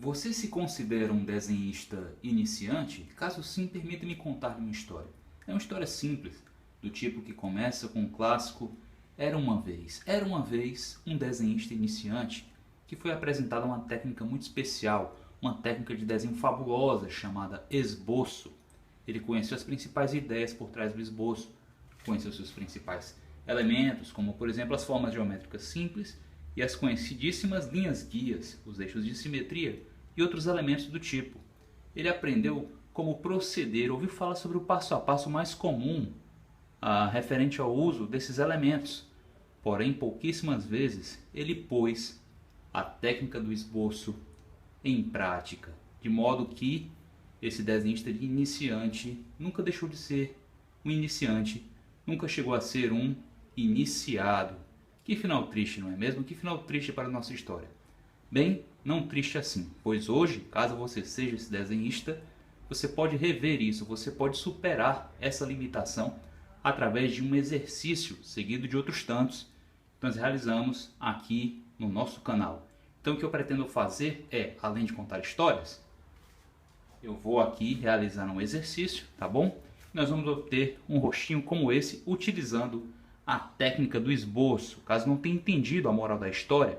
Você se considera um desenhista iniciante? Caso sim, permita-me contar uma história. É uma história simples, do tipo que começa com o clássico Era uma vez um desenhista iniciante que foi apresentada uma técnica muito especial, uma técnica de desenho fabulosa chamada esboço. Ele conheceu as principais ideias por trás do esboço, conheceu seus principais elementos, como por exemplo as formas geométricas simples e as conhecidíssimas linhas guias, os eixos de simetria e outros elementos do tipo. Ele aprendeu como proceder, ouviu falar sobre o passo a passo mais comum referente ao uso desses elementos. Porém, pouquíssimas vezes ele pôs a técnica do esboço em prática, de modo que esse desenhista de iniciante nunca deixou de ser um iniciante, nunca chegou a ser um iniciado. Que final triste, não é mesmo? Que final triste para a nossa história. Bem, não triste assim, pois hoje, caso você seja esse desenhista, você pode rever isso, você pode superar essa limitação através de um exercício seguido de outros tantos que nós realizamos aqui no nosso canal. Então o que eu pretendo fazer é, além de contar histórias, eu vou aqui realizar um exercício, tá bom? Nós vamos obter um rostinho como esse utilizando a técnica do esboço. Caso não tenha entendido a moral da história,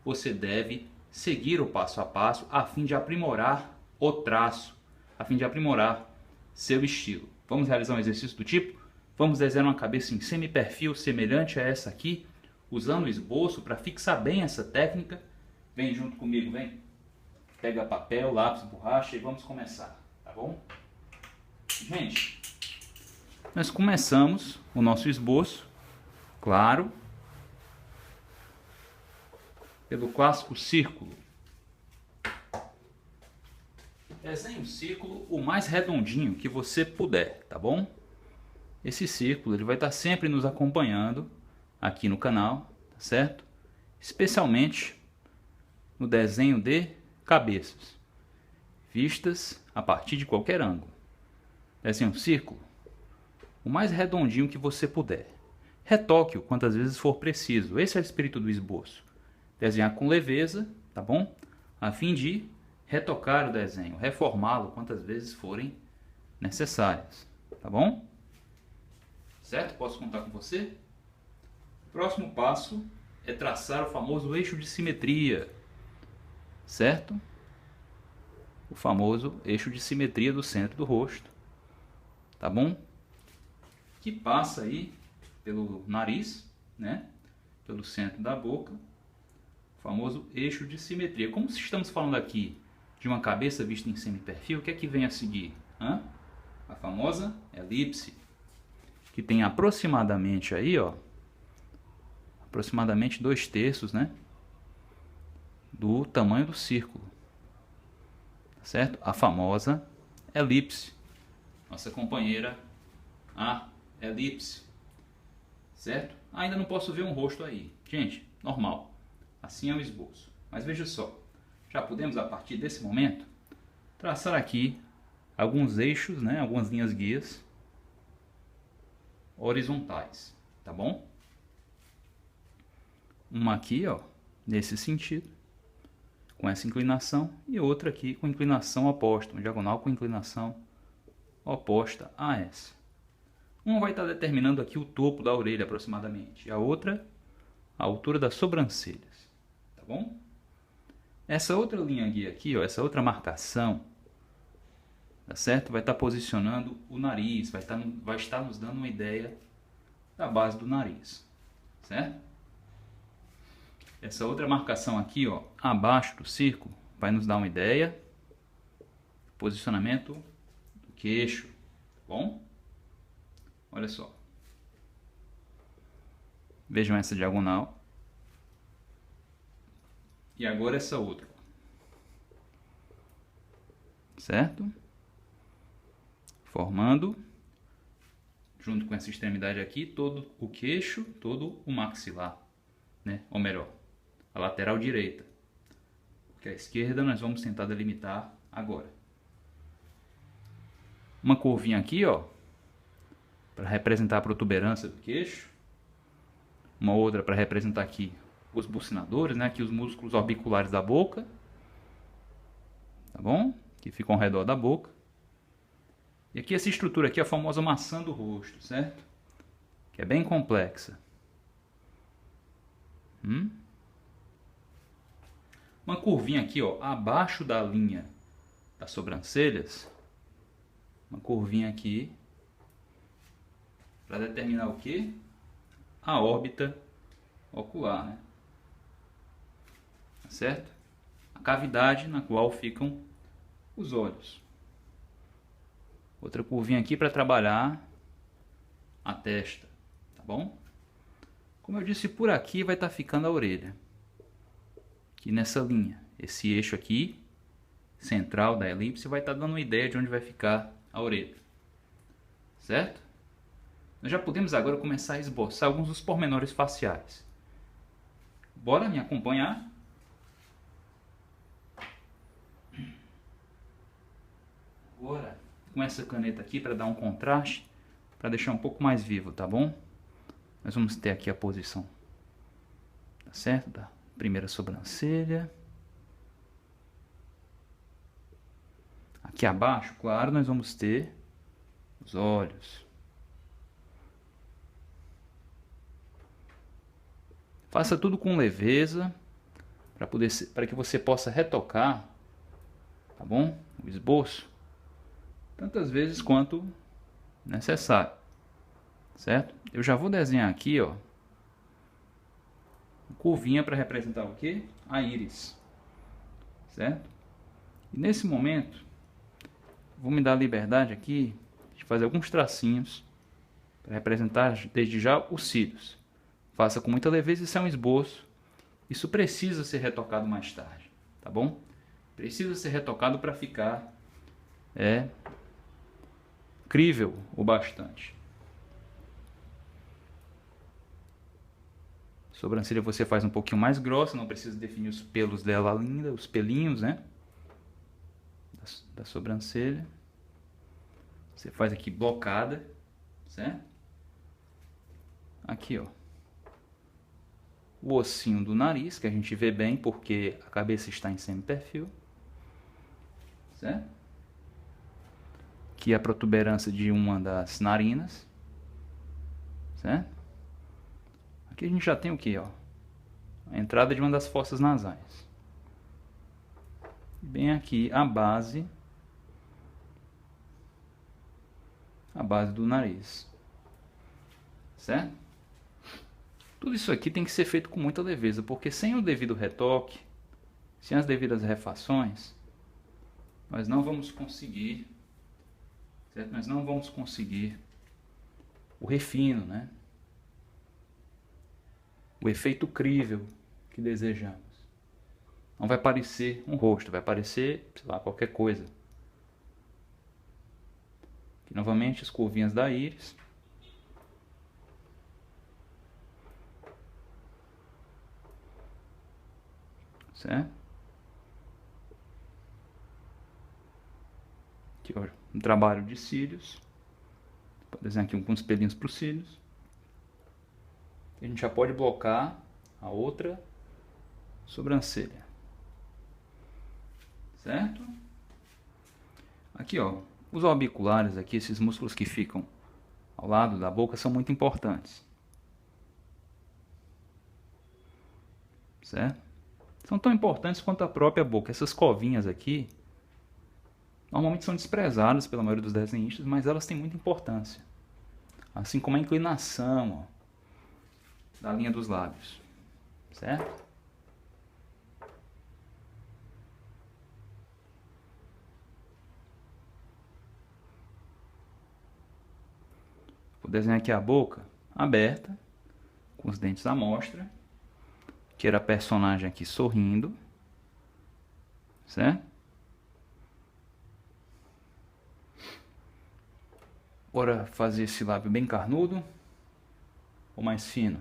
você deve seguir o passo a passo a fim de aprimorar o traço, a fim de aprimorar seu estilo. Vamos realizar um exercício do tipo? Vamos desenhar uma cabeça em semi-perfil semelhante a essa aqui, usando o esboço para fixar bem essa técnica. Vem junto comigo, vem. Pega papel, lápis, borracha e vamos começar, tá bom? Gente, nós começamos o nosso esboço, claro, pelo clássico círculo. Desenhe um círculo o mais redondinho que você puder, tá bom? Esse círculo ele vai estar sempre nos acompanhando aqui no canal, tá certo? Especialmente no desenho de cabeças, vistas a partir de qualquer ângulo. Desenhe um círculo o mais redondinho que você puder. Retoque-o quantas vezes for preciso. Esse é o espírito do esboço. Desenhar com leveza, tá bom? A fim de retocar o desenho, reformá-lo quantas vezes forem necessárias, tá bom? Certo? Posso contar com você? O próximo passo é traçar o famoso eixo de simetria, certo? O famoso eixo de simetria do centro do rosto, tá bom? Que passa aí pelo nariz, né? Pelo centro da boca, o famoso eixo de simetria. Como estamos falando aqui de uma cabeça vista em semi-perfil, o que é que vem a seguir? A famosa elipse, que tem aproximadamente aí, ó, aproximadamente 2/3, né, do tamanho do círculo, certo? A famosa elipse, nossa companheira, a elipse, certo? Ainda não posso ver um rosto aí, gente, normal, assim é o esboço. Mas veja só, já podemos a partir desse momento traçar aqui alguns eixos, né, algumas linhas guias horizontais, tá bom? Uma aqui, ó, nesse sentido, com essa inclinação, e outra aqui com inclinação oposta, uma diagonal com inclinação oposta a essa. Uma vai estar determinando aqui o topo da orelha aproximadamente, e a outra a altura das sobrancelhas, tá bom? Essa outra linha guia aqui, ó, essa outra marcação, tá certo? Vai estar posicionando o nariz, vai estar nos dando uma ideia da base do nariz, certo? Essa outra marcação aqui, ó, abaixo do círculo, vai nos dar uma ideia do posicionamento do queixo, tá bom? Olha só. Vejam essa diagonal. E agora essa outra. Certo? Formando, junto com essa extremidade aqui, todo o queixo, todo o maxilar, né? Ou melhor, a lateral direita. Porque a esquerda nós vamos tentar delimitar agora. Uma curvinha aqui, ó, para representar a protuberância do queixo. Uma outra para representar aqui os bucinadores, né? Aqui os músculos orbiculares da boca. bom? Que fica ao redor da boca. E aqui essa estrutura aqui é a famosa maçã do rosto, certo? Que é bem complexa. Uma curvinha aqui, ó, abaixo da linha das sobrancelhas. Uma curvinha aqui para determinar o que? A órbita ocular, né? Tá certo? A cavidade na qual ficam os olhos. Outra curvinha aqui para trabalhar a testa, tá bom? Como eu disse, por aqui vai estar ficando a orelha. Aqui nessa linha. Esse eixo aqui, central da elipse, vai estar dando uma ideia de onde vai ficar a orelha. Certo? Nós já podemos agora começar a esboçar alguns dos pormenores faciais. Bora me acompanhar? Agora, com essa caneta aqui para dar um contraste, para deixar um pouco mais vivo, tá bom? Nós vamos ter aqui a posição, tá certo? Da primeira sobrancelha. Aqui abaixo, claro, nós vamos ter os olhos. Faça tudo com leveza, para que você possa retocar, tá bom? O esboço, tantas vezes quanto necessário, certo? Eu já vou desenhar aqui, ó, curvinha para representar o que? A íris, certo? E nesse momento, vou me dar a liberdade aqui de fazer alguns tracinhos para representar desde já os cílios. Faça com muita leveza, isso é um esboço. Isso precisa ser retocado mais tarde, tá bom? Precisa ser retocado para ficar crível o bastante. Sobrancelha você faz um pouquinho mais grossa, não precisa definir os pelos dela ainda, os pelinhos, né? Da sobrancelha. Você faz aqui blocada, certo? Aqui, ó. O ossinho do nariz, que a gente vê bem porque a cabeça está em semi-perfil, certo? Aqui a protuberância de uma das narinas, certo? Aqui a gente já tem o que, ó? A entrada de uma das fossas nasais. Bem aqui a base do nariz, certo? Tudo isso aqui tem que ser feito com muita leveza, porque sem o devido retoque, sem as devidas refações, nós não vamos conseguir, certo? Nós não vamos conseguir o refino, né? O efeito crível que desejamos. Não vai parecer um rosto, vai parecer, sei lá, qualquer coisa. Aqui, novamente, as curvinhas da íris. Certo? Aqui, ó, um trabalho de cílios. Vou desenhar aqui alguns pelinhos para os cílios. A gente já pode blocar a outra sobrancelha. Certo? Aqui, ó, os orbiculares aqui, esses músculos que ficam ao lado da boca são muito importantes. Certo? São tão importantes quanto a própria boca. Essas covinhas aqui normalmente são desprezadas pela maioria dos desenhistas, mas elas têm muita importância. Assim como a inclinação, ó, da linha dos lábios. Certo? Vou desenhar aqui a boca aberta, com os dentes à mostra. Tira a personagem aqui sorrindo, certo? Bora fazer esse lábio bem carnudo ou mais fino?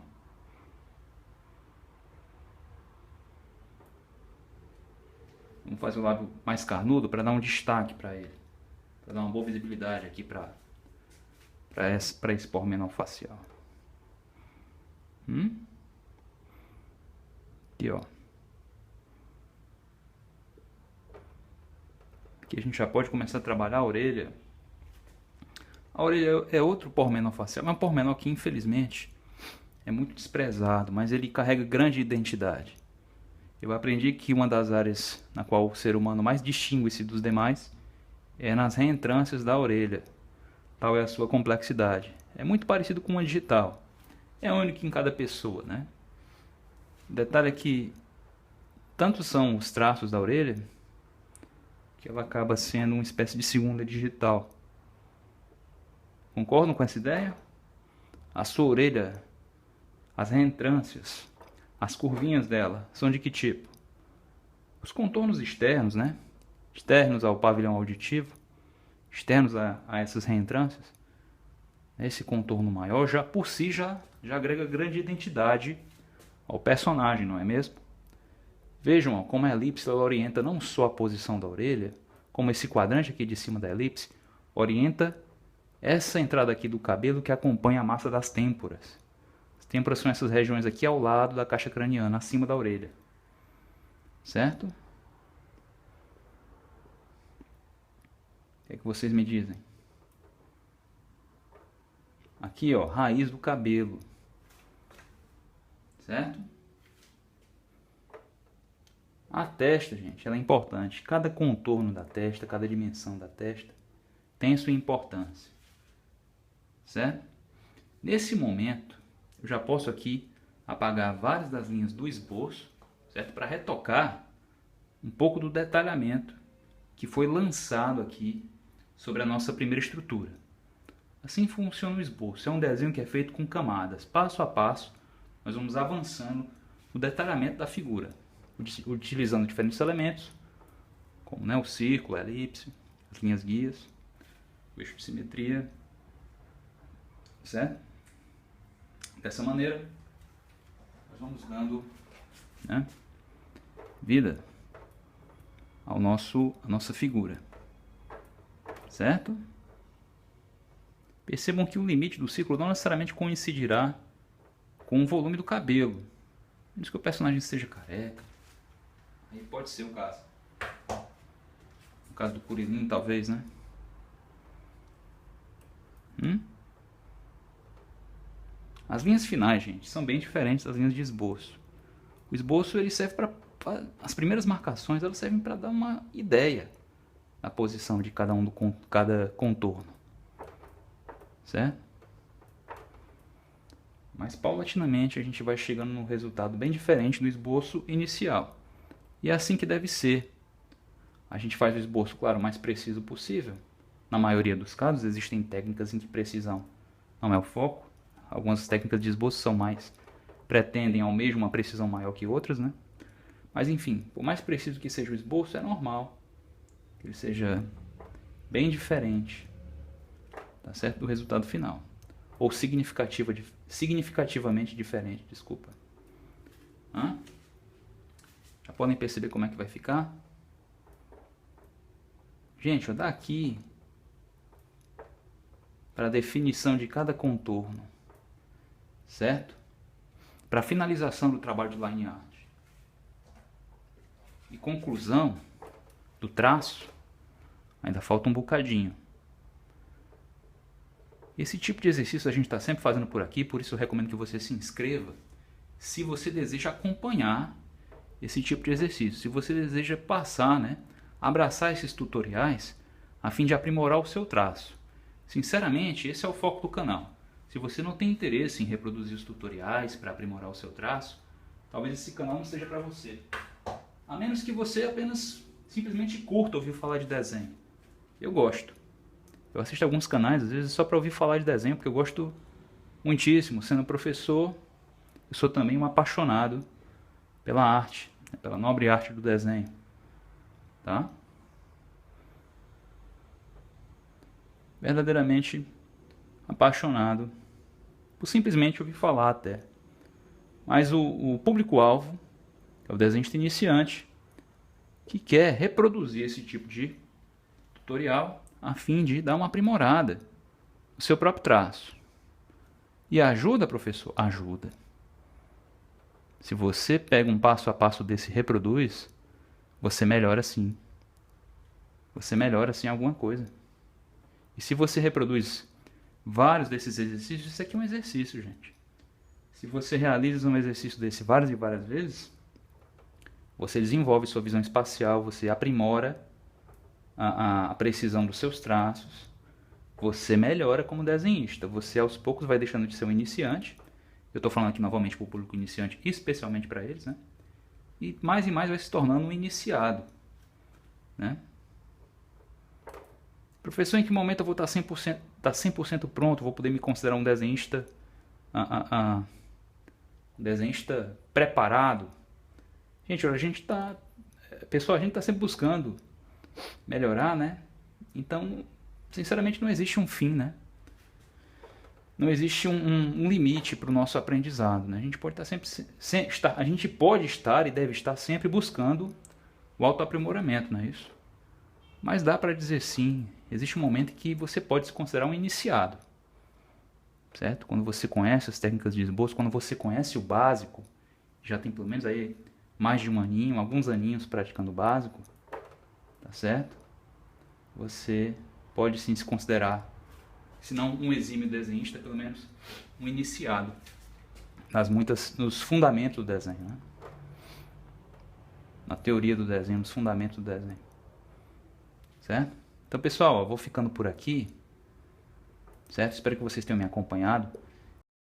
Vamos fazer o lábio mais carnudo para dar um destaque para ele, para dar uma boa visibilidade aqui para esse pormenor facial. Aqui, ó. que a gente já pode começar a trabalhar a orelha. A orelha é outro pormenor facial, mas um pormenor que infelizmente é muito desprezado, mas ele carrega grande identidade. Eu aprendi que uma das áreas na qual o ser humano mais distingue-se dos demais é nas reentrâncias da orelha. Tal é a sua complexidade. É muito parecido com uma digital. É único em cada pessoa, né? O detalhe é que tanto são os traços da orelha que ela acaba sendo uma espécie de segunda digital. Concordam com essa ideia? A sua orelha, as reentrâncias, as curvinhas dela, são de que tipo? Os contornos externos, né? Externos ao pavilhão auditivo, externos a essas reentrâncias. Esse contorno maior já por si já agrega grande identidade ao personagem, não é mesmo? Vejam ó, como a elipse ela orienta não só a posição da orelha, como esse quadrante aqui de cima da elipse orienta essa entrada aqui do cabelo que acompanha a massa das têmporas. As têmporas são essas regiões aqui ao lado da caixa craniana, acima da orelha. Certo? O que é que vocês me dizem? Aqui, ó, raiz do cabelo. Certo? A testa, gente, ela é importante. Cada contorno da testa, cada dimensão da testa tem sua importância. Certo? Nesse momento, eu já posso aqui apagar várias das linhas do esboço, certo? Para retocar um pouco do detalhamento que foi lançado aqui sobre a nossa primeira estrutura. Assim funciona o esboço. É um desenho que é feito com camadas. Passo a passo, nós vamos avançando no detalhamento da figura, utilizando diferentes elementos, como né, o círculo, a elipse, as linhas guias, o eixo de simetria, certo? Dessa maneira, nós vamos dando né, vida à nossa figura, certo? Percebam que o limite do círculo não necessariamente coincidirá com o volume do cabelo. A menos que o personagem seja careca. Aí pode ser o caso. No caso do Kuririn, talvez, né? As linhas finais, gente, são bem diferentes das linhas de esboço. O esboço ele serve para... As primeiras marcações elas servem para dar uma ideia da posição de cada contorno. Certo? Mas paulatinamente a gente vai chegando num resultado bem diferente do esboço inicial. E é assim que deve ser. A gente faz o esboço, claro, o mais preciso possível. Na maioria dos casos existem técnicas em que precisão não é o foco. Algumas técnicas de esboço são mais... pretendem ao mesmo uma precisão maior que outras, né? Mas enfim, por mais preciso que seja o esboço, é normal que ele seja bem diferente, tá certo? Do resultado final. Ou significativamente diferente, desculpa. Já podem perceber como é que vai ficar? Gente, ó, daqui para a definição de cada contorno, certo? Para a finalização do trabalho de line art e conclusão do traço, ainda falta um bocadinho. Esse tipo de exercício a gente está sempre fazendo por aqui, por isso eu recomendo que você se inscreva se você deseja acompanhar esse tipo de exercício, se você deseja passar, né, abraçar esses tutoriais a fim de aprimorar o seu traço. Sinceramente, esse é o foco do canal. Se você não tem interesse em reproduzir os tutoriais para aprimorar o seu traço, talvez esse canal não seja para você. A menos que você apenas simplesmente curta ouvir falar de desenho. Eu gosto. Eu assisto alguns canais, às vezes, só para ouvir falar de desenho, porque eu gosto muitíssimo. Sendo professor, eu sou também um apaixonado pela arte, pela nobre arte do desenho. Tá? Verdadeiramente apaixonado por simplesmente ouvir falar até. Mas o público-alvo é o desenhista iniciante que quer reproduzir esse tipo de tutorial a fim de dar uma aprimorada no seu próprio traço. E ajuda, professor? Ajuda. Se você pega um passo a passo desse e reproduz, você melhora sim. você melhora assim alguma coisa. E se você reproduz vários desses exercícios, isso aqui é um exercício, gente. Se você realiza um exercício desse várias e várias vezes, você desenvolve sua visão espacial, você aprimora a precisão dos seus traços, você melhora como desenhista. Você aos poucos vai deixando de ser um iniciante. Eu estou falando aqui novamente para o público iniciante, especialmente para eles, né? E mais vai se tornando um iniciado, né? Professor, em que momento eu vou estar 100% pronto, vou poder me considerar um desenhista, um desenhista preparado? Gente, a gente está sempre buscando melhorar, né? Então, sinceramente, não existe um fim, né? Não existe um limite para o nosso aprendizado, né? A gente pode a gente pode estar e deve estar sempre buscando o autoaprimoramento, não é isso? Mas dá para dizer sim, existe um momento em que você pode se considerar um iniciado, certo? Quando você conhece as técnicas de esboço, quando você conhece o básico, já tem pelo menos aí mais de um aninho, alguns aninhos praticando o básico, tá certo? Você pode sim se considerar, se não um exímio desenhista, pelo menos um iniciado nos fundamentos do desenho, né? Na teoria do desenho, nos fundamentos do desenho, certo? Então, pessoal, eu vou ficando por aqui, certo? Espero que vocês tenham me acompanhado.